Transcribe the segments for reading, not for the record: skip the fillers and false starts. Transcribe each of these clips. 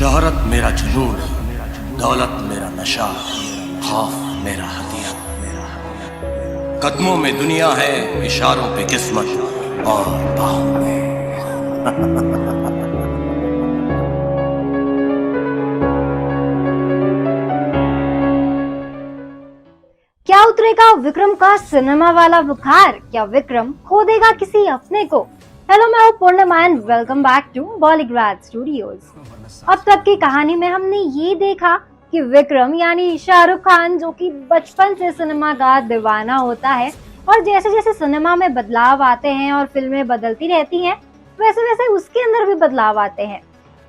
शोहरत मेरा जुनून, दौलत मेरा नशा, खौफ मेरा हथियार। कदमों में दुनिया है, इशारों पे किस्मत और बाहों में क्या उतरेगा विक्रम का सिनेमा वाला बुखार? क्या विक्रम खो देगा किसी अपने को? हेलो, मैं हूं Purnima and welcome back to Bolligrad studios. अब तक की कहानी में हमने ये देखा कि विक्रम यानी शाहरुख खान, जो कि बचपन से सिनेमा का दीवाना होता है और जैसे जैसे सिनेमा में बदलाव आते हैं और फिल्में बदलती रहती हैं, वैसे वैसे उसके अंदर भी बदलाव आते हैं।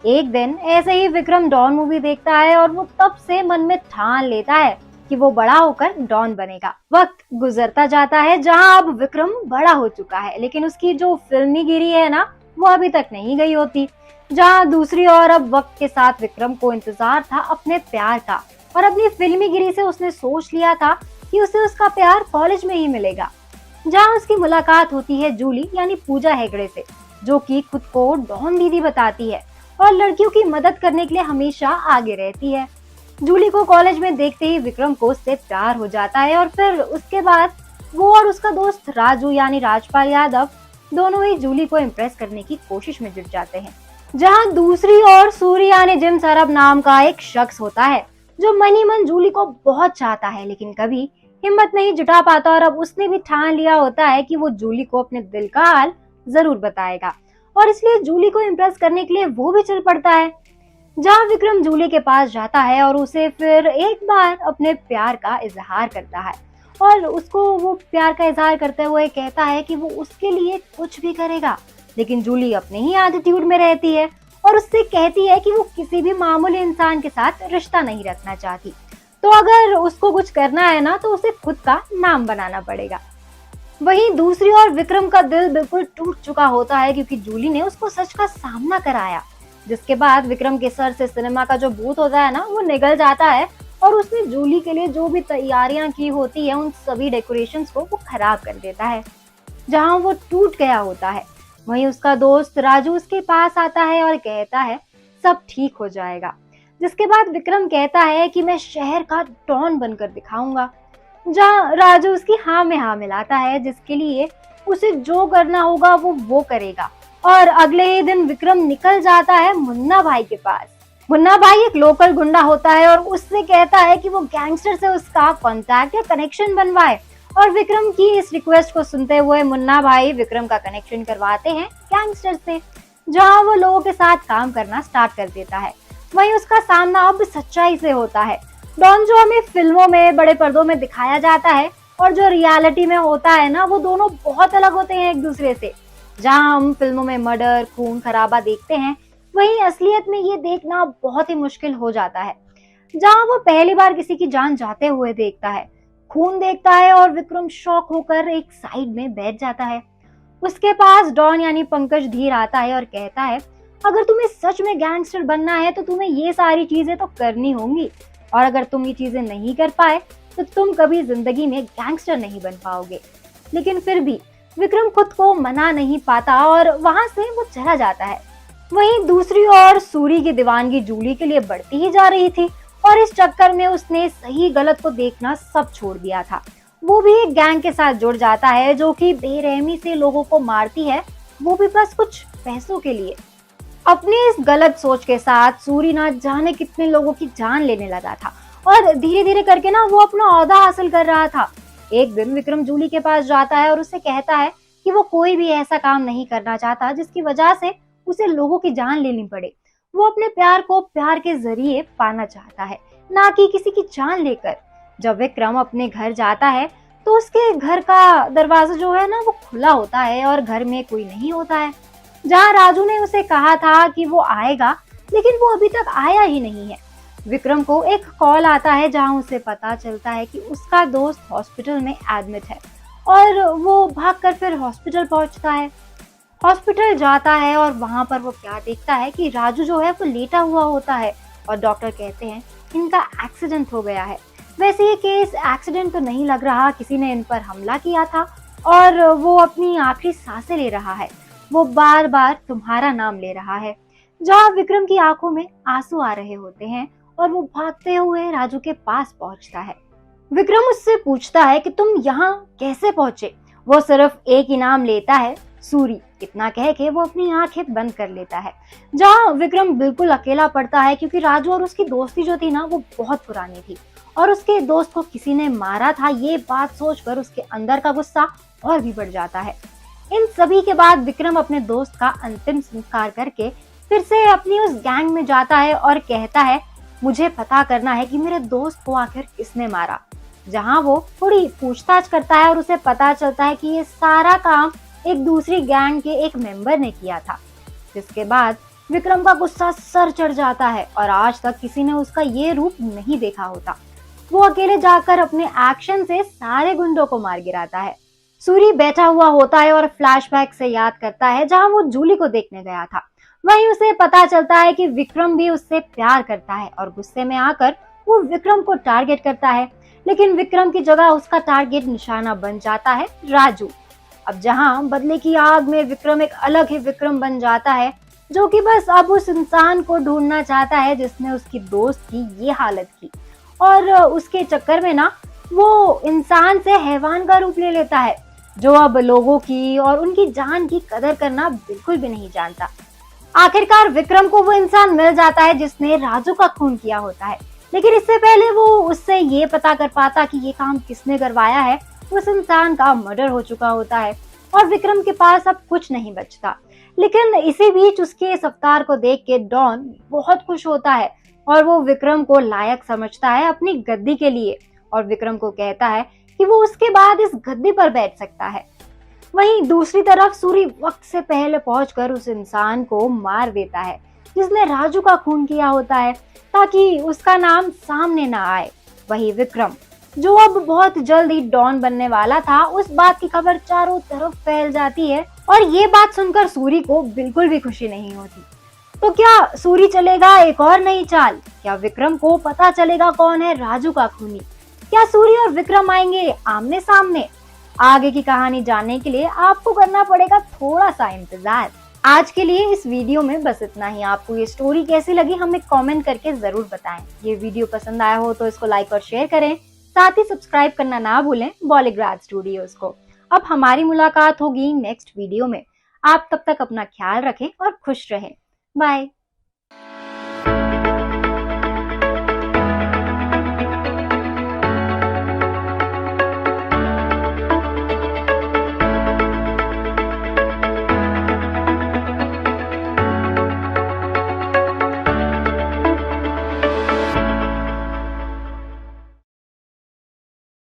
एक दिन ऐसे ही विक्रम डॉन मूवी देखता है और वो तब से मन में ठान लेता है कि वो बड़ा होकर डॉन बनेगा। वक्त गुजरता जाता है, जहां अब विक्रम बड़ा हो चुका है, लेकिन उसकी जो फिल्मी गिरी है ना, वो अभी तक नहीं गई होती। जहां दूसरी ओर अब वक्त के साथ विक्रम को इंतजार था अपने प्यार का, और अपनी फिल्मी गिरी से उसने सोच लिया था कि उसे उसका प्यार कॉलेज में ही मिलेगा। जहां उसकी मुलाकात होती है जूली यानी पूजा हेगड़े से, जो कि खुद को डॉन दीदी बताती है और लड़कियों की मदद करने के लिए हमेशा आगे रहती है। जूली को कॉलेज में देखते ही विक्रम को उससे प्यार हो जाता है और फिर उसके बाद वो और उसका दोस्त राजू यानी राजपाल यादव दोनों ही जूली को इम्प्रेस करने की कोशिश में जुट जाते हैं। जहां दूसरी ओर सूर्य यानी जिम सरब नाम का एक शख्स होता है, जो मनी मन जूली को बहुत चाहता है, लेकिन कभी हिम्मत नहीं जुटा पाता, और अब उसने भी ठान लिया होता है कि वो जूली को अपने दिल का हाल जरूर बताएगा, और इसलिए जूली को इम्प्रेस करने के लिए वो भी चल पड़ता है। जहाँ विक्रम जूली के पास जाता है और उसे फिर एक बार अपने प्यार का इजहार करता है, और उसको वो प्यार का इजहार करते हुए कहता है कि वो उसके लिए कुछ भी करेगा। लेकिन जूली अपने ही एटीट्यूड में रहती है और उससे कहती है कि वो किसी भी मामूली इंसान के साथ रिश्ता नहीं रखना चाहती, तो अगर उसको कुछ करना है ना, तो उसे खुद का नाम बनाना पड़ेगा। वहीं दूसरी ओर विक्रम का दिल बिल्कुल टूट चुका होता है, क्योंकि जूली ने उसको सच का सामना कराया, जिसके बाद विक्रम के सर से सिनेमा का जो भूत होता है ना, वो निकल जाता है, और उसने जूली के लिए जो भी तैयारियां की होती है, उन सभी डेकोरेशंस को वो खराब कर देता है। जहां वो टूट गया होता है, वहीं उसका दोस्त राजू उसके पास आता है और कहता है सब ठीक हो जाएगा। जिसके बाद विक्रम कहता है कि मैं शहर का डॉन बनकर दिखाऊंगा। जहां राजू उसकी हाँ में हाँ मिलाता है, जिसके लिए उसे जो करना होगा वो करेगा। और अगले ही दिन विक्रम निकल जाता है मुन्ना भाई के पास। मुन्ना भाई एक लोकल गुंडा होता है और उससे कहता है कि वो गैंगस्टर से उसका कांटेक्ट या कनेक्शन बनवाए, और विक्रम की इस रिक्वेस्ट को सुनते हुए मुन्ना भाई विक्रम का कनेक्शन करवाते हैं गैंगस्टर से, जहां वो लोगों के साथ काम करना स्टार्ट कर देता है। वहीं उसका सामना अब सच्चाई से होता है। डॉन जो हमें फिल्मों में बड़े पर्दों में दिखाया जाता है और जो रियलिटी में होता है ना, वो दोनों बहुत अलग होते हैं एक दूसरे से। जहां हम फिल्मों में मर्डर, खून खराबा देखते हैं, वहीं असलियत में ये देखना बहुत ही मुश्किल हो जाता है। जहां वो पहली बार किसी की जान जाते हुए देखता है, खून देखता है, और विक्रम शॉक होकर एक साइड में बैठ जाता है। उसके पास डॉन यानी पंकज धीर आता है और कहता है अगर तुम्हें सच में गैंगस्टर बनना है तो तुम्हें ये सारी चीजें तो करनी होंगी, और अगर तुम ये चीजें नहीं कर पाए तो तुम कभी जिंदगी में गैंगस्टर नहीं बन पाओगे। लेकिन फिर भी विक्रम खुद को मना नहीं पाता और वहां से वो चला जाता है। वहीं दूसरी ओर सूरी की दीवानगी जूली के लिए बढ़ती ही जा रही थी, और इस चक्कर में उसने सही गलत को देखना सब छोड़ दिया था। वो भी एक गैंग के साथ जुड़ जाता है, जो कि बेरहमी से लोगों को मारती है, वो भी बस कुछ पैसों के लिए। अपनी इस गलत सोच के साथ सूरी ना जाने कितने लोगों की जान लेने लगा था, और धीरे धीरे करके ना वो अपना ओहदा हासिल कर रहा था। एक दिन विक्रम जूली के पास जाता है और उसे कहता है कि वो कोई भी ऐसा काम नहीं करना चाहता जिसकी वजह से उसे लोगों की जान लेनी पड़े। वो अपने प्यार को प्यार के जरिए पाना चाहता है, ना कि किसी की जान लेकर। जब विक्रम अपने घर जाता है तो उसके घर का दरवाजा जो है ना, वो खुला होता है और घर में कोई नहीं होता है। जहाँ राजू ने उसे कहा था कि वो आएगा, लेकिन वो अभी तक आया ही नहीं है। विक्रम को एक कॉल आता है, जहां उसे पता चलता है कि उसका दोस्त हॉस्पिटल में एडमिट है, और वो भागकर फिर हॉस्पिटल पहुंचता है। हॉस्पिटल जाता है और वहां पर वो क्या देखता है कि राजू जो है वो लेटा हुआ होता है, और डॉक्टर कहते हैं इनका एक्सीडेंट हो गया है। वैसे ये केस एक्सीडेंट तो नहीं लग रहा, किसी ने इन पर हमला किया था, और वो अपनी आखिरी सांसें ले रहा है। वो बार बार तुम्हारा नाम ले रहा है। जहां विक्रम की आंखों में आंसू आ रहे होते हैं और वो भागते हुए राजू के पास पहुंचता है। विक्रम उससे पूछता है कि तुम यहाँ कैसे पहुंचे। वो सिर्फ एक इनाम लेता है, सूरी। इतना कह के वो अपनी आंखें बंद कर लेता है। जहाँ विक्रम बिल्कुल अकेला पड़ता है क्योंकि राजू और उसकी दोस्ती जो थी ना वो बहुत पुरानी थी और उसके दोस्त को किसी ने मारा था। ये बात सोचकर उसके अंदर का गुस्सा और भी बढ़ जाता है। इन सभी के बाद विक्रम अपने दोस्त का अंतिम संस्कार करके फिर से अपनी उस गैंग में जाता है और कहता है मुझे पता करना है कि मेरे दोस्त को आखिर किसने मारा। जहां वो थोड़ी पूछताछ करता है और उसे पता चलता है कि ये सारा काम एक दूसरी गैंग के एक मेंबर ने किया था। जिसके बाद विक्रम का गुस्सा सर चढ़ जाता है और आज तक किसी ने उसका ये रूप नहीं देखा होता। वो अकेले जाकर अपने एक्शन से सारे गुंडों को मार गिराता है। सूरी बैठा हुआ होता है और फ्लैशबैक से याद करता है जहां वो जूली को देखने गया था। वहीं उसे पता चलता है कि विक्रम भी उससे प्यार करता है और गुस्से में आकर वो विक्रम को टारगेट करता है। लेकिन विक्रम की जगह उसका टारगेट निशाना बन जाता है राजू। अब जहां बदले की आग में विक्रम एक अलग ही विक्रम बन जाता है जो कि बस अब उस इंसान को ढूंढना चाहता है जिसने उसकी दोस्त की ये हालत की। और उसके चक्कर में ना वो इंसान से हैवान का रूप ले लेता है जो अब लोगों की और उनकी जान की कदर करना बिल्कुल भी नहीं जानता। आखिरकार विक्रम को वो इंसान मिल जाता है जिसने राजू का खून किया होता है। लेकिन इससे पहले वो उससे ये पता कर पाता कि ये काम किसने करवाया है, उस इंसान का मर्डर हो चुका होता है और विक्रम के पास अब कुछ नहीं बचता। लेकिन इसी बीच उसके इस अवतार को देख के डॉन बहुत खुश होता है और वो विक्रम को लायक समझता है अपनी गद्दी के लिए और विक्रम को कहता है कि वो उसके बाद इस गद्दी पर बैठ सकता है। वहीं दूसरी तरफ सूरी वक्त से पहले पहुंचकर उस इंसान को मार देता है जिसने राजू का खून किया होता है ताकि उसका नाम सामने ना आए। वही विक्रम जो अब बहुत जल्द ही डॉन बनने वाला था, उस बात की खबर चारों तरफ फैल जाती है और ये बात सुनकर सूरी को बिल्कुल भी खुशी नहीं होती। तो क्या सूरी चलेगा एक और नई चाल? क्या विक्रम को पता चलेगा कौन है राजू का खूनी? क्या सूरी और विक्रम आएंगे आमने सामने? आगे की कहानी जानने के लिए आपको करना पड़ेगा थोड़ा सा इंतजार। आज के लिए इस वीडियो में बस इतना ही। आपको ये स्टोरी कैसी लगी हमें कमेंट करके जरूर बताएं। ये वीडियो पसंद आया हो तो इसको लाइक और शेयर करें। साथ ही सब्सक्राइब करना ना भूलें बॉलीग्राज स्टूडियोज को। अब हमारी मुलाकात होगी नेक्स्ट वीडियो में। आप तब तक अपना ख्याल रखें और खुश रहें। बाय।